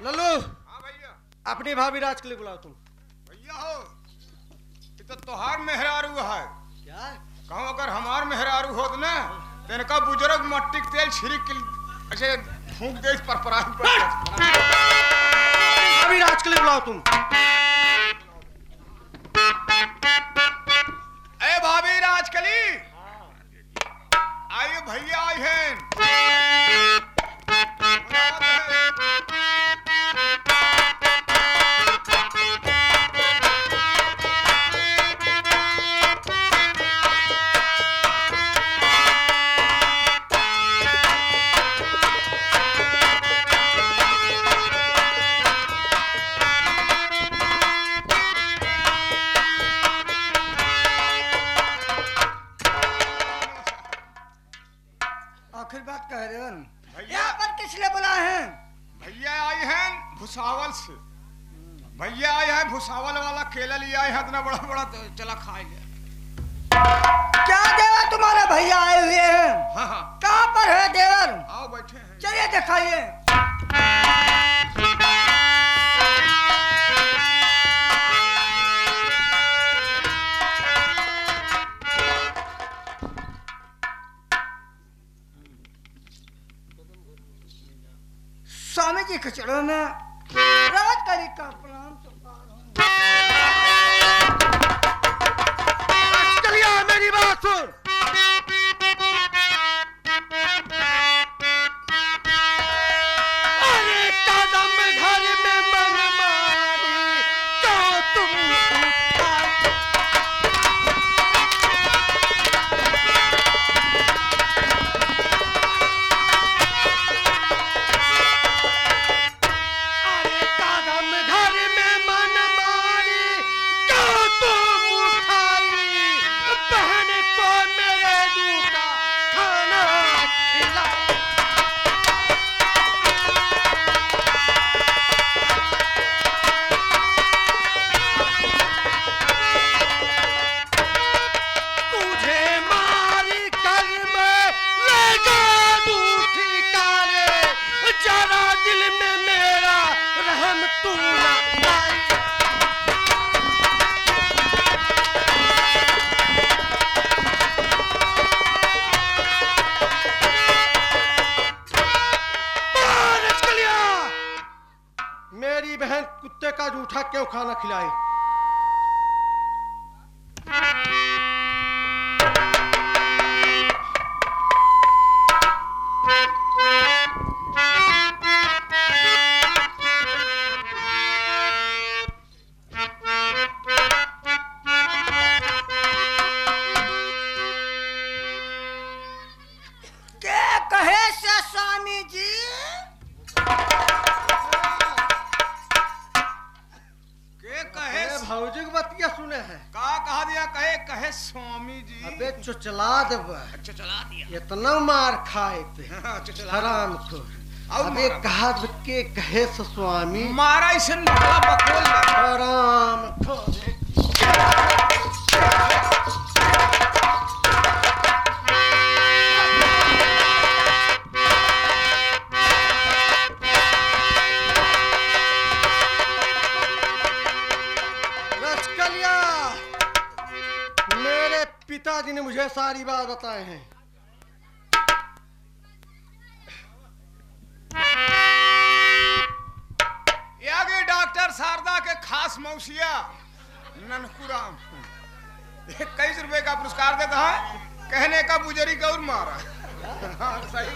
लल्लू। हाँ भैया। अपनी भाभी राज के लिए बुलाओ तुम। भैया हो ये तो तोहार मेहरारू है। क्या कहूँ अगर हमार मेहरारू होत ना तो इनका बुजुर्ग मट्टी के तेल छिड़क के ऐसे फूंक दे पर भाभी राज के लिए बुलाओ तुम। ए भाभी राजकली आइए भैया आई हैं। आखिर बात कह रहे हैं भैया यहाँ पर किस लिए बुलाए हैं? भैया आए हैं भुसावल से। भैया आए हैं भुसावल वाला केला लिया है इतना बड़ा बड़ा तो चला खाएंगे। क्या देवर तुम्हारे भैया आए हुए हैं? हाँ हाँ कहाँ पर है देवर? आओ बैठे हैं। चलिए दिखाइए। स्वामी जी के चरणों में राज करी का प्रणाम चलिए मेरी बात सुन। अरे कदम घर में मन मारी तो तुम मेरी बहन कुत्ते का जूठा क्यों खाना खिलाए? क्या कहे से स्वामी जी? के कहे भौजी की बतिया सुने हैं। का कहा दिया कहे कहे स्वामी जी। अबे चुचला देब। अच्छा चला दिया। इतना मार खाए थे हाँ, अच्छा चला हराम को। और अबे मारा। कहा के कहे से स्वामी मारा इसे बड़ा बकोल दे। हराम को। रसकलिया मेरे पिताजी ने मुझे सारी बात बताए हैं। आगे डॉक्टर शारदा के खास मौसिया ननकुराम 21 रुपए का पुरस्कार देता है। कहने का बुजरी गौर मारा। हाँ, सही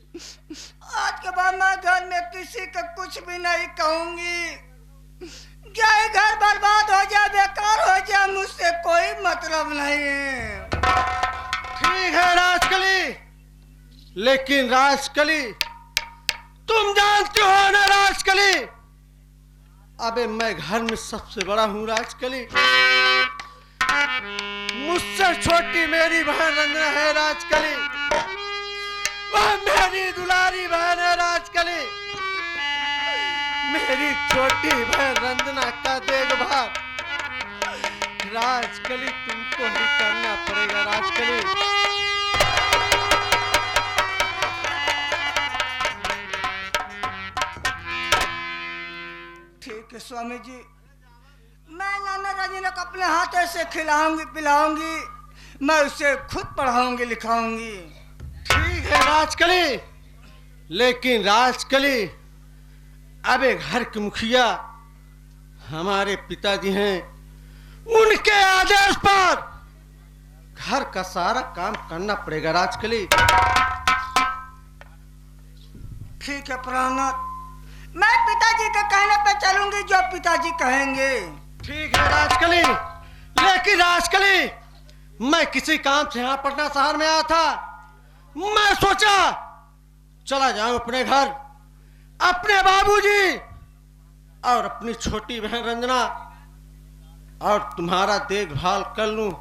आज के बाद मैं घर में किसी का कुछ भी नहीं कहूंगी। चाहे घर बर्बाद हो जाए, बेकार हो जाए, मुझसे कोई मतलब नहीं है। ठीक है राजकली, लेकिन राजकली तुम जानती हो ना राजकली, अबे मैं घर में सबसे बड़ा हूँ राजकली। मुझसे छोटी मेरी बहन रंजना है राजकली, वह मेरी दुलारी बहन है राजकली। मेरी छोटी बहन रंजना का देखभाल राजकली तुमको ही करना पड़ेगा राजकली। ठीक है स्वामी जी, मैं नाना रंजना को अपने हाथों से खिलाऊंगी पिलाऊंगी, मैं उसे खुद पढ़ाऊंगी लिखाऊंगी। ठीक है राजकली, लेकिन राजकली अबे घर के मुखिया हमारे पिताजी हैं, उनके आदेश पर घर का सारा काम करना पड़ेगा राजकली। ठीक है प्राणनाथ, मैं पिताजी के कहने पे चलूंगी, जो पिताजी कहेंगे। ठीक है राजकली, लेकिन राजकली मैं किसी काम से यहाँ पटना शहर में आया था, मैं सोचा चला जाऊं अपने घर, अपने बाबूजी और अपनी छोटी बहन रंजना और तुम्हारा देखभाल कर लूं,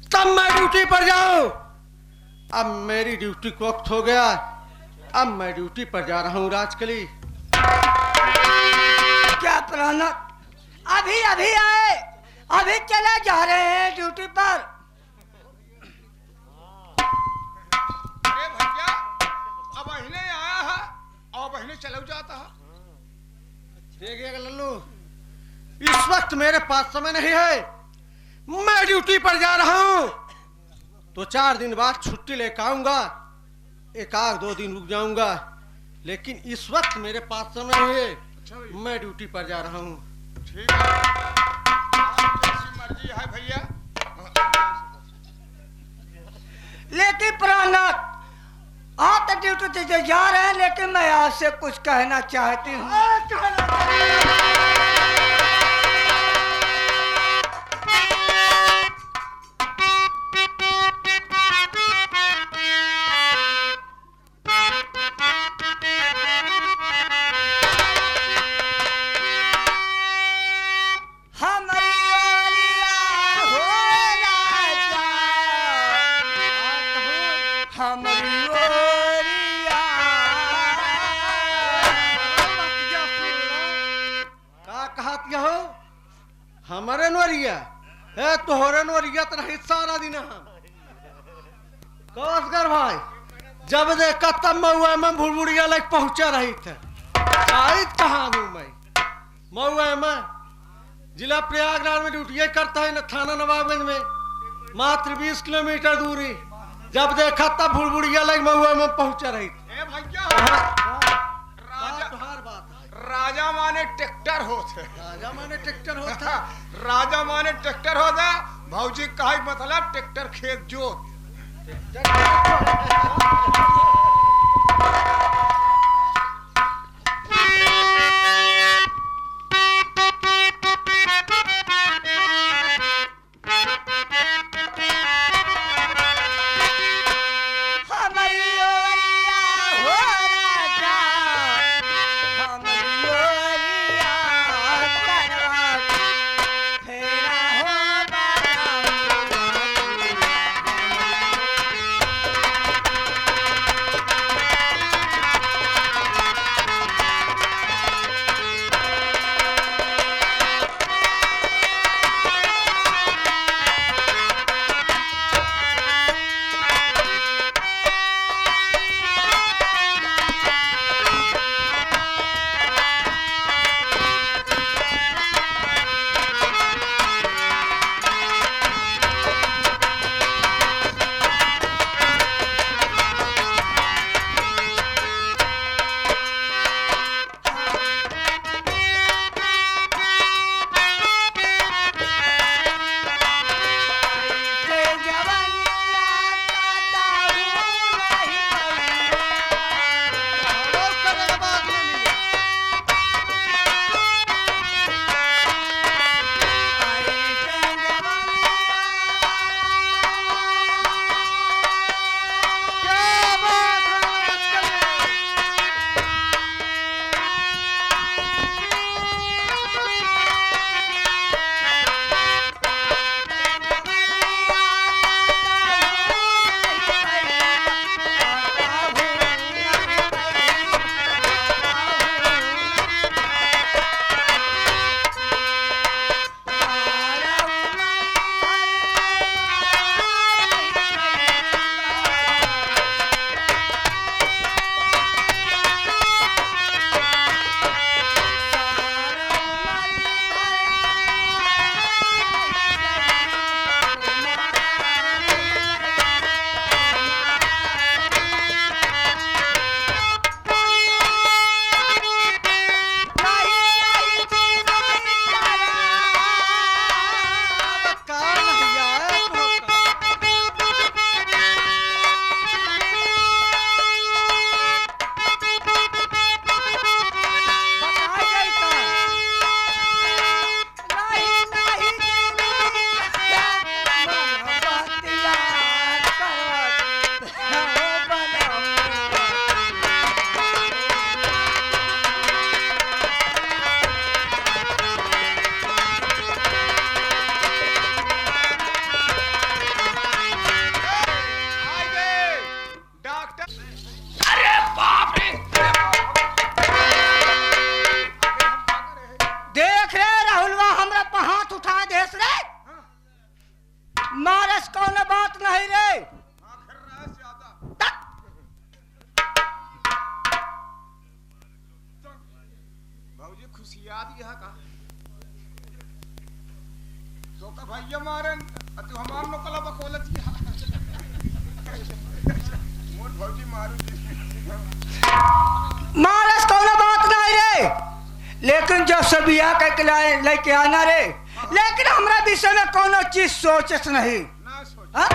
तब मैं ड्यूटी पर जाऊं। अब मेरी ड्यूटी को वक्त हो गया, अब मैं ड्यूटी पर जा रहा हूं राजकली। क्या प्राणनाथ, अभी अभी आए, अभी चले जा रहे हैं ड्यूटी पर? अरे भैया, अब अहिने आया है और अहिने चलो जाता है। देखिएगा लल्लू, इस वक्त मेरे पास समय नहीं है, मैं ड्यूटी पर जा रहा हूं, तो 4 दिन बाद छुट्टी लेकर आऊंगा, 1-2 दिन रुक जाऊंगा, लेकिन इस वक्त मेरे पास समय नहीं है, मैं ड्यूटी पर जा रहा हूं। ठीक है, जैसी मर्जी है भैया। लेकिन प्राणनाथ, आप तो ड्यूटी से जा रहे हैं, लेकिन मैं आपसे कुछ कहना चाहती हूँ। हमारे नवरिया है तो होरे नवरिया तेरा हिस्सा ना देना हम कौसगर भाई, जब देखा तब मऊआ में भुड़भुड़िया लग पहुंचा रही थे। शायद कहाँ हूँ मैं, मऊआ में जिला प्रयागराज में ड्यूटी करता है न, थाना नवाबगंज में, मात्र 20 किलोमीटर दूरी। जब देखा तब भुड़भुड़िया लग मऊआ में पहुंचा रही थी। राजा माने ट्रैक्टर होते, राजा माने ट्रैक्टर होता, राजा माने ट्रैक्टर होता, भौजी का मतलब ट्रैक्टर खेत जोत। शादी यहाँ का तो का भैया मारन तू हमार नो कला बकोलत की मोर भौजी मारू मारस कोनो बात नहीं रे, लेकिन जब सब यहाँ के लेके आना रे, लेकिन हमरा विषय में कोनो चीज सोचस नहीं ना सोच। हाँ?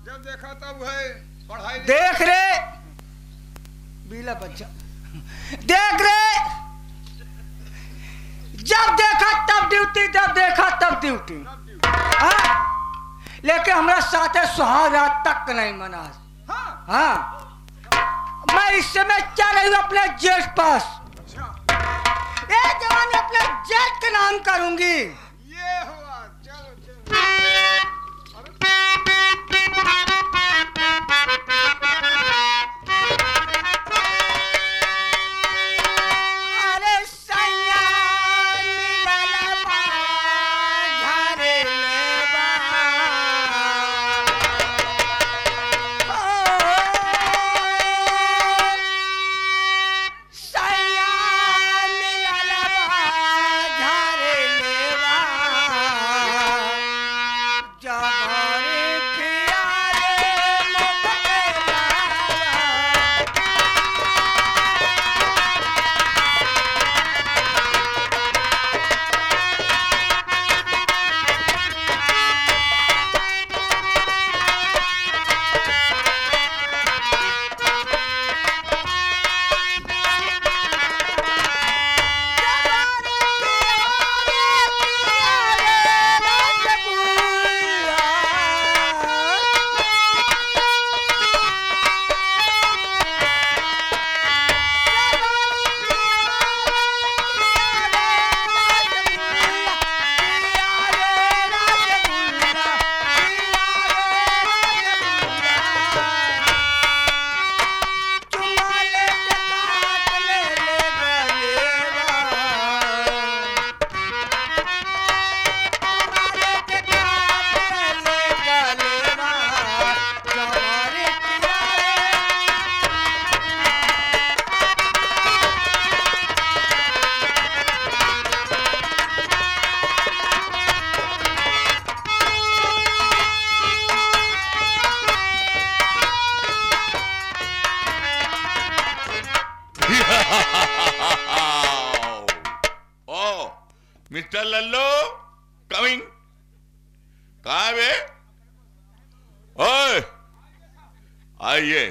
जब देखा तब है पढ़ाई देख रे बीला बच्चा, देख रे, जब देखा तब ड्यूटी, जब देखा तब ड्यूटी। हाँ? लेकिन हमरा साथे सुहाग रात तक नहीं मना। हाँ हाँ, मैं इस समय चल रही हूँ अपने जेठ पास। अच्छा ए जवानी अपने जेठ के नाम करूंगी। ये हुआ, चलो चलो। अरे सैया मिलल बा झरले बा। सैया मिलल बा झरले बा। जबर किया रे मुकला। Oh, Mr. Lallo, coming. कहाँ है बे? ओए, आइए।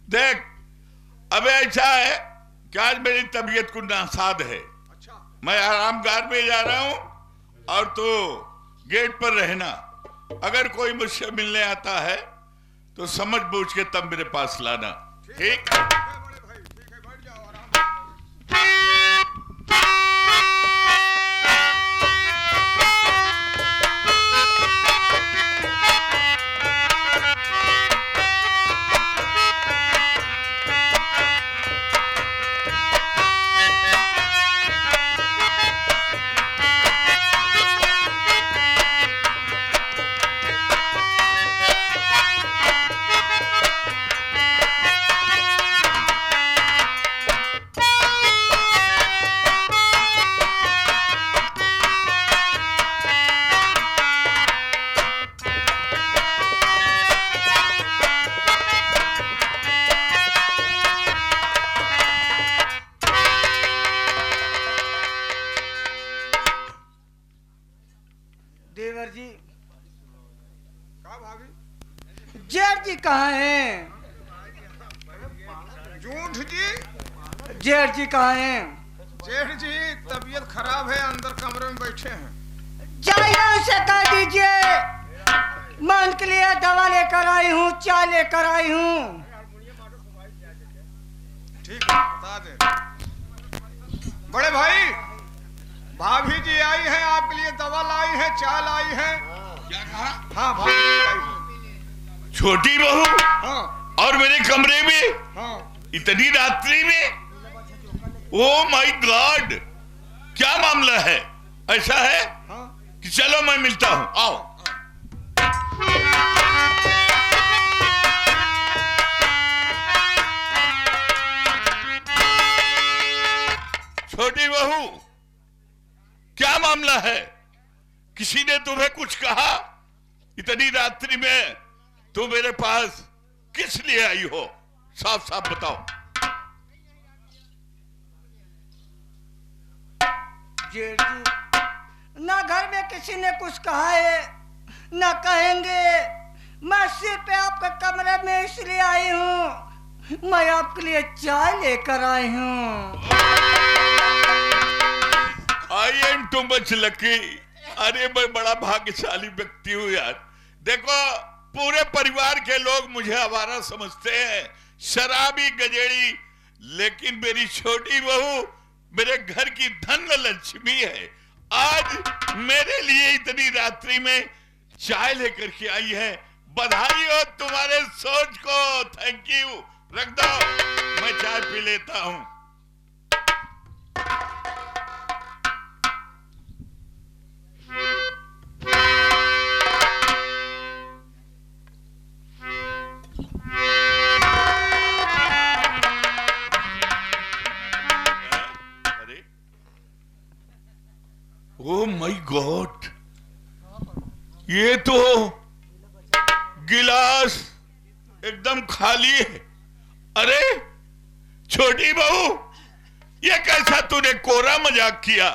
देख, अबे ऐसा है कि आज मेरी तबीयत कुछ नासाज है। अच्छा मैं आरामगार में जा रहा हूँ और तू गेट पर रहना। अगर कोई मुझसे मिलने आता है तो समझ बूझ के तब मेरे पास लाना। ठीक? बड़े भाई, ठीक है, बैठ जाओ आराम। देवर जी, का भाभी जेठ जी कहाँ हैं? झूठ जी, जेठ जी कहाँ हैं? जेठ जी तबीयत खराब है, अंदर कमरे में बैठे हैं। जाइए से कह दीजिए मन के लिए दवा लेकर आई हूँ, चाय लेकर आई हूँ। ठीक है, बता दे। बड़े भाई, भाभी जी आई हैं, आपके लिए दवा लाई है, चाय लाई है। क्या कहा? हाँ भाभी जी आई हैं। छोटी बहू हाँ और मेरे कमरे में हाँ इतनी रात्रि में? ओ माय गॉड, क्या मामला है? ऐसा है हाँ कि चलो मैं मिलता हूँ, आओ। छोटी तुम्हें कुछ कहा? इतनी रात्रि में तुम मेरे पास किस लिए आई हो? साफ साफ बताओ। जेठ जी, ना घर में किसी ने कुछ कहा है ना कहेंगे। मैं सिर्फ आपके कमरे में इसलिए आई हूँ, मैं आपके लिए चाय लेकर आई हूँ। आई एम टू मच लकी। अरे मैं बड़ा भाग्यशाली व्यक्ति हूँ यार। देखो, पूरे परिवार के लोग मुझे आवारा समझते हैं, शराबी गजेड़ी, लेकिन मेरी छोटी बहू मेरे घर की धन लक्ष्मी है। आज मेरे लिए इतनी रात्रि में चाय लेकर के आई है। बधाई हो तुम्हारे सोच को। Thank you. रख दो, मैं चाय पी लेता हूं। ओह माय गॉड, ये तो गिलास एकदम खाली है। अरे छोटी बहू, ये कैसा तूने कोरा मजाक किया?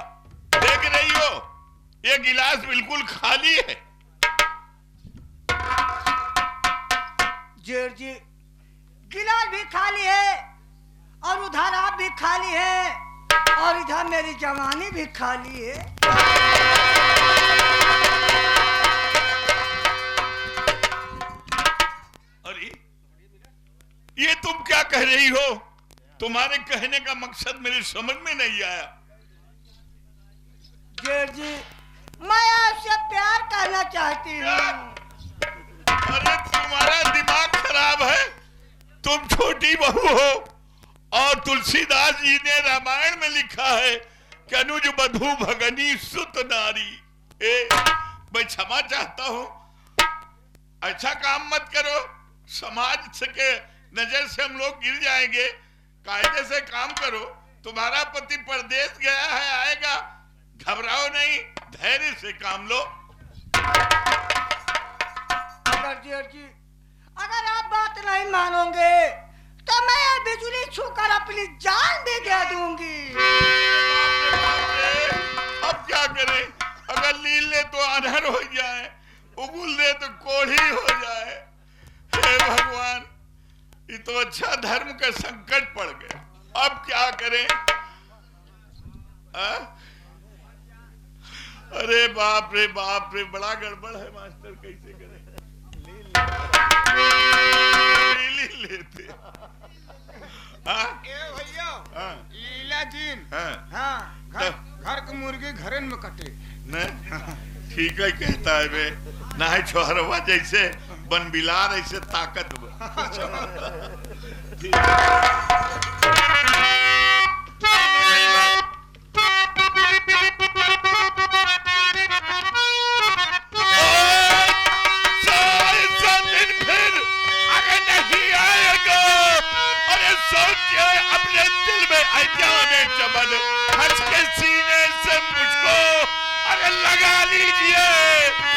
देख रही हो, ये गिलास बिल्कुल खाली है। जेठ जी, गिलास भी खाली है और उधर आप भी खाली है और इधर मेरी जवानी भी खाली है। अरे ये तुम क्या कह रही हो? तुम्हारे कहने का मकसद मेरे समझ में नहीं आया। जेठ जी, मैं आपसे प्यार करना चाहती हूँ। अरे तुम्हारा दिमाग खराब है। तुम छोटी बहू हो और तुलसीदास जी ने रामायण में लिखा है कि अनुज बधू भगनी सुत नारी। मैं क्षमा चाहता हूं, अच्छा काम मत करो। समाज से के नजर से हम लोग गिर जाएंगे। कायदे से काम करो। तुम्हारा पति परदेश गया है, आएगा। घबराओ नहीं, धैर्य से काम लो। अगर जेठ जी, अगर आप बात नहीं मानोगे तो मैं ये बिजली छूकर अपनी जान भी दे दूंगी। अब क्या करें? अगर लील ले तो अनहर हो जाए, उगुल दे तो कोढ़ी हो जाए। हे भगवान, ये तो अच्छा धर्म का संकट पड़ गया। अब क्या करें? अरे बाप रे बाप रे, बड़ा गड़बड़ है मास्टर। कैसे करें? लील लेते। ए भैया, लीला जीन, हाँ, घर की मुर्गी घरन में कटे। ठीक है कहता है बे, ना है छोहरवा जैसे बन बिलार ऐसे ताकत। अपने दिल में चमन हंस के सीने से मुझको अगर लगा लीजिए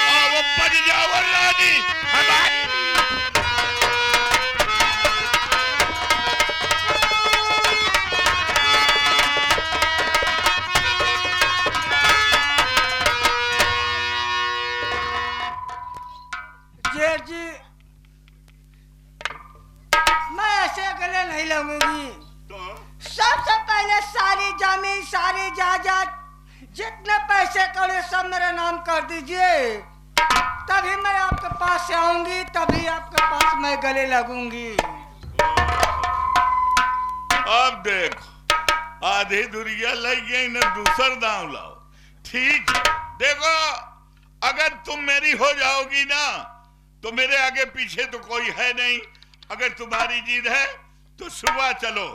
और वो बन जाओ रानी हमारी। जेठ जी, मैं ऐसे गले नहीं लगूंगी। सबसे पहले सारी जमीन, सारी जायदाद, जितने पैसे कौड़े सब मेरे नाम कर दीजिए, तभी मैं आपके पास से आऊंगी, तभी आपके पास मैं गले लगूंगी। अब देखो, आधी दुनिया लग गई न, दूसर दांव लाओ। ठीक, देखो अगर तुम मेरी हो जाओगी ना तो मेरे आगे पीछे तो कोई है नहीं। अगर तुम्हारी जिद है तो सुबह चलो,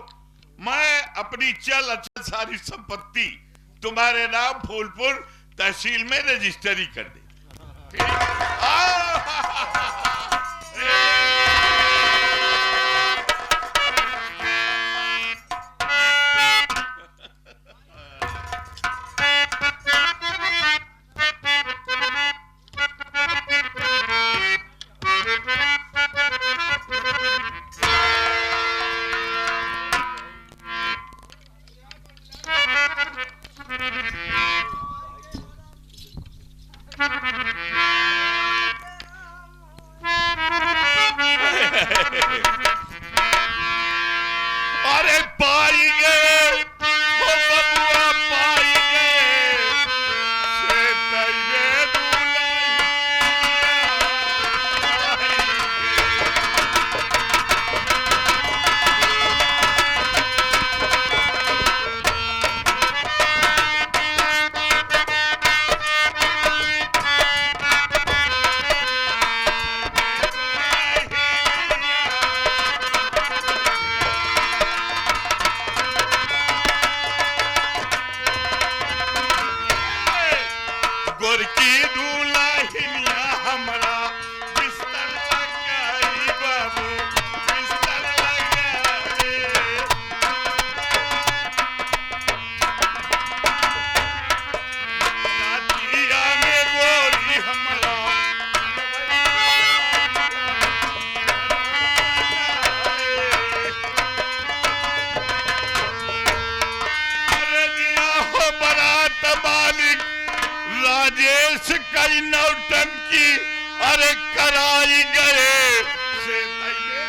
मैं अपनी चल अचल सारी संपत्ति तुम्हारे नाम फूलपुर तहसील में रजिस्ट्री कर दे। अरे पाई गए हो बबुआ पाई गए से तैबे दुल्हन गोरकी दुल्हनिया हमरा बिस्तर लगाई बाबू बिस्तर लगाई रातिया में गोरी हमरा अरे जिया हो बारात मालिक राजेश कई नौटंकी अरे कराई गए से तैबे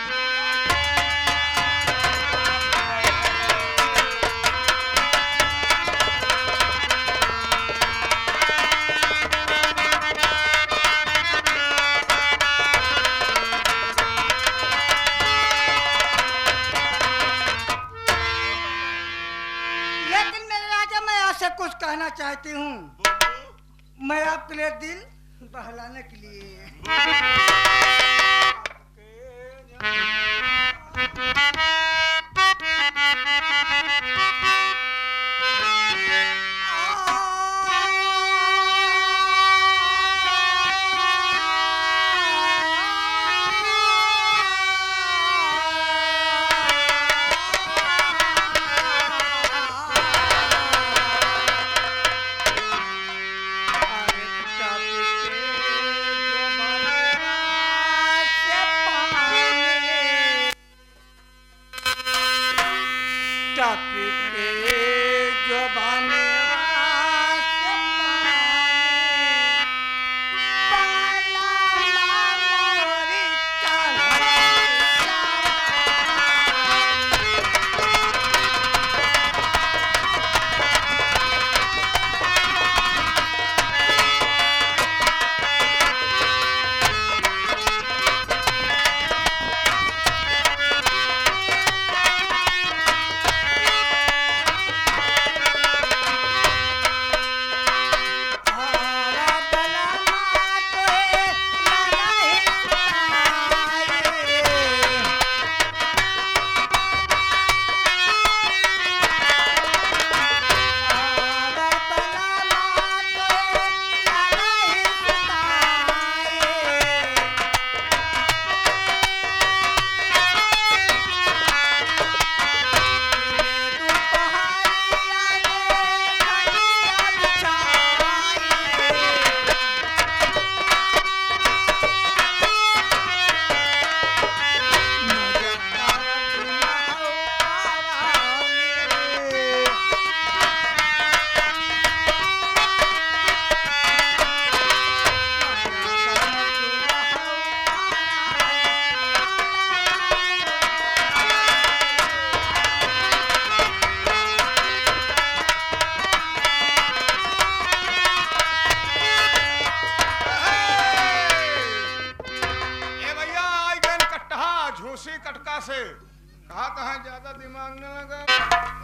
लेकिन मेरे राजा मैं आपसे कुछ कहना चाहती हूँ मैं आपके लिए दिल बहलाने के लिए झूसी कटका से कहा ज्यादा दिमाग न लगा